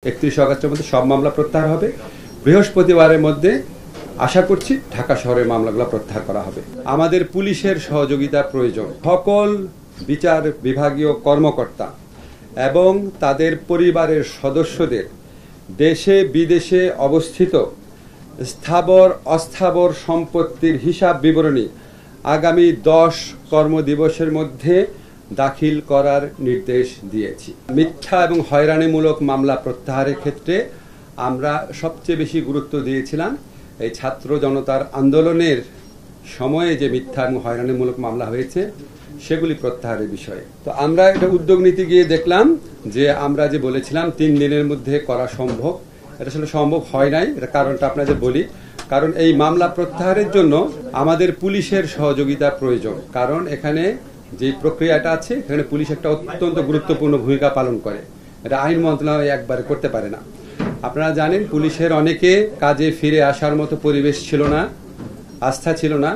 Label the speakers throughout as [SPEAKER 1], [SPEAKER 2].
[SPEAKER 1] 31 আগস্টের মধ্যে সব মামলা প্রত্যাহার হবে। বৃহস্পতিবারের মধ্যে আশা করছি ঢাকা শহরের মামলাগুলো প্রত্যাহার করা হবে। আমাদের পুলিশের সহযোগিতা প্রয়োজন। সকল বিচার বিভাগীয় কর্মকর্তা এবং তাদের পরিবারের সদস্যদের দেশে বিদেশে অবস্থিত স্থাবর অস্থাবর সম্পত্তির হিসাব বিবরণী আগামী 10 কর্মদিবসের মধ্যে দাখিল করার নির্দেশ দিয়েছি। মিথ্যা এবং হয়রানিমূলক মামলা প্রত্যাহারের ক্ষেত্রে আমরা সবচেয়ে বেশি গুরুত্ব দিয়েছিলাম এই ছাত্র জনতার আন্দোলনের সময়ে যে মিথ্যা এবং হয়রানিমূলক মামলা হয়েছে সেগুলি প্রত্যাহারের বিষয়ে। তো আমরা এটা উদ্যোগ নিতে গিয়ে দেখলাম যে আমরা যে বলেছিলাম 3 দিনের মধ্যে করা সম্ভব, এটা আসলে সম্ভব হয় নাই। এটা কারণটা আপনাদের বলি। কারণ এই মামলা প্রত্যাহারের জন্য আমাদের পুলিশের সহযোগিতা প্রয়োজন। কারণ এখানে যে প্রক্রিয়াটা আছে এখানে পুলিশ একটা অত্যন্ত গুরুত্বপূর্ণ ভূমিকা পালন করে। এটা আইন মন্ত্রণালয় একবারে করতে পারে না। আপনারা জানেন পুলিশের অনেকে কাজে ফিরে আসার মতো পরিবেশ ছিল না, আস্থা ছিল না।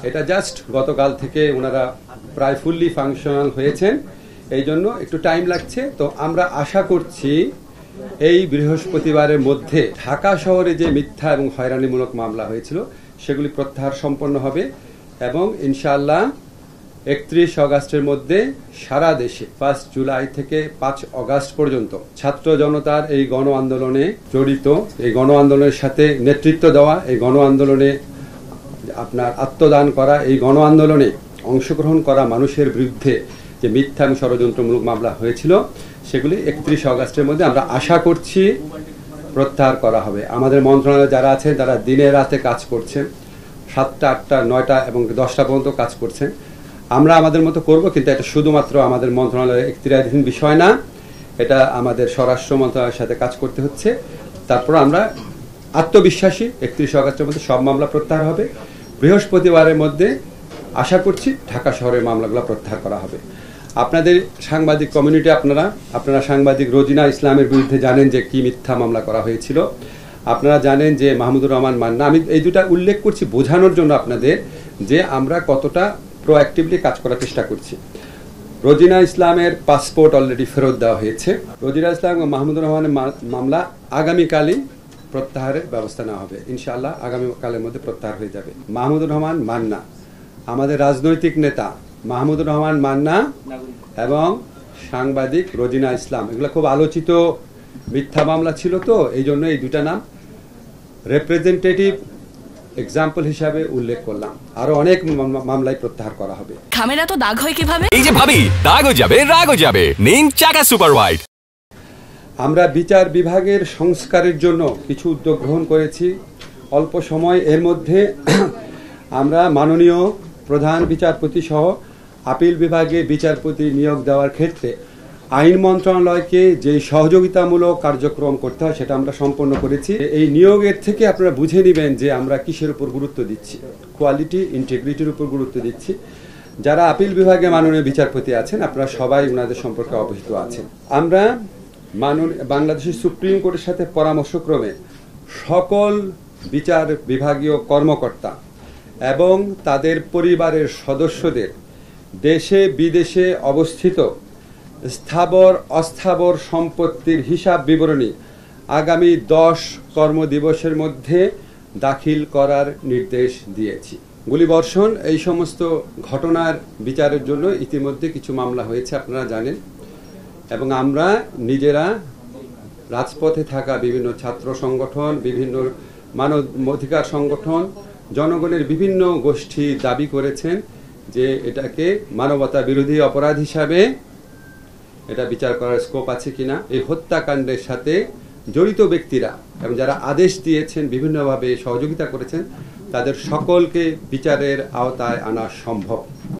[SPEAKER 1] এটা জাস্ট গতকাল থেকে ওনারা প্রায় ফুললি ফাংশনাল হয়েছেন, এই জন্য একটু টাইম লাগছে। তো আমরা আশা করছি এই বৃহস্পতিবারের মধ্যে ঢাকা শহরে যে মিথ্যা এবং হয়রানিমূলক মামলা হয়েছিল সেগুলি প্রত্যাহার সম্পন্ন হবে এবং ইনশাআল্লাহ 31 আগস্টের মধ্যে সারা দেশে 1 জুলাই থেকে 5 আগস্ট পর্যন্ত ছাত্র জনতার এই গণ আন্দোলনে জড়িত, এই গণ আন্দোলনের সাথে নেতৃত্ব দেওয়া, এই গণ আন্দোলনে আপনার আত্মদান করা, এই গণ আন্দোলনে অংশগ্রহণ করা মানুষের বিরুদ্ধে যে মিথ্যা এবং ষড়যন্ত্রমূলক মামলা হয়েছিল সেগুলি 31 আগস্টের মধ্যে আমরা আশা করছি প্রত্যাহার করা হবে। আমাদের মন্ত্রণালয়ে যারা আছেন তারা দিনে রাতে কাজ করছেন, 7টা 8টা 9টা এবং 10টা পর্যন্ত কাজ করছেন। আমরা আমাদের মতো করব, কিন্তু এটা শুধুমাত্র আমাদের মন্ত্রণালয়ের এখতিয়ারাধীন বিষয় না, এটা আমাদের স্বরাষ্ট্র মন্ত্রণালয়ের সাথে কাজ করতে হচ্ছে। তারপর আমরা আত্মবিশ্বাসী 31 আগস্টের মধ্যে সব মামলা প্রত্যাহার হবে। বৃহস্পতিবারের মধ্যে আশা করছি ঢাকা শহরের মামলাগুলো প্রত্যাহার করা হবে। আপনাদের সাংবাদিক কমিউনিটি আপনারা সাংবাদিক রোজিনা ইসলামের বিরুদ্ধে জানেন যে কি মিথ্যা মামলা করা হয়েছিল। আপনারা জানেন যে মাহমুদুর রহমান মান্না, আমি এই দুটা উল্লেখ করছি বোঝানোর জন্য আপনাদের যে আমরা কতটা প্রোঅ্যাক্টিভলি কাজ করার চেষ্টা করছি। রোজিনা ইসলামের পাসপোর্ট অলরেডি ফেরত দেওয়া হয়েছে। রোজিনা ইসলাম এবং মাহমুদুর রহমানের মামলা আগামীকালই প্রত্যাহারের ব্যবস্থা নেওয়া হবে। ইনশাআল্লাহ আগামীকালের মধ্যে প্রত্যাহার হয়ে যাবে। মাহমুদুর রহমান মান্না, আমাদের রাজনৈতিক নেতা মাহমুদুর রহমান মান্না এবং সাংবাদিক রোজিনা ইসলাম, এগুলো খুব আলোচিত মিথ্যা মামলা ছিল। তো এই জন্য এই দুটা নাম রিপ্রেজেন্টেটিভ এক্সাম্পল হিসাবে উল্লেখ করলাম। আরো অনেক মামলাই প্রত্যাহার করা হবে।
[SPEAKER 2] খামেরা তো দাগ হয় কিভাবে? এই
[SPEAKER 3] যে ভাবি, দাগও যাবে রাগও যাবে। নিন চাকা সুপার হোয়াইট।
[SPEAKER 1] আমরা বিচার বিভাগের সংস্কারের জন্য কিছু উদ্যোগ গ্রহণ করেছি অল্প সময়। এর মধ্যে আমরা মাননীয় প্রধান বিচারপতি সহ আপিল বিভাগে বিচারপতি নিয়োগ দেওয়ার ক্ষেত্রে আইন মন্ত্রণালয়কে যে সহযোগিতামূলক কার্যক্রম করতে হয় সেটা আমরা সম্পন্ন করেছি। এই নিয়োগের থেকে আপনারা বুঝে নেবেন যে আমরা কিসের উপর গুরুত্ব দিচ্ছি। কোয়ালিটি, ইন্টিগ্রিটির উপর গুরুত্ব দিচ্ছি। যারা আপিল বিভাগে মাননীয় বিচারপতি আছেন আপনারা সবাই ওনাদের সম্পর্কে অবহিত আছেন। আমরা বাংলাদেশের সুপ্রিম কোর্টের সাথে পরামর্শক্রমে সকল বিচার বিভাগীয় কর্মকর্তা এবং তাদের পরিবারের সদস্যদের দেশে বিদেশে অবস্থিত স্থাবর অস্থাবর সম্পত্তির হিসাব বিবরণী আগামী 10 কর্মদিবসের মধ্যে দাখিল করার নির্দেশ দিয়েছি। গুলিবর্ষণ এই সমস্ত ঘটনার বিচারের জন্য ইতিমধ্যে কিছু মামলা হয়েছে আপনারা জানেন, এবং আমরা নিজেরা রাজপথে থাকা বিভিন্ন ছাত্র সংগঠন, বিভিন্ন মানবাধিকার সংগঠন, জনগণের বিভিন্ন গোষ্ঠী দাবি করেছেন যে এটাকে মানবতা বিরোধী অপরাধ হিসাবে এটা বিচার করার স্কোপ আছে কিনা। এই হত্যাকাণ্ডের সাথে জড়িত ব্যক্তিরা এবং যারা আদেশ দিয়েছেন, বিভিন্নভাবে সহযোগিতা করেছেন, তাদের সকলকে বিচারের আওতায় আনা সম্ভব।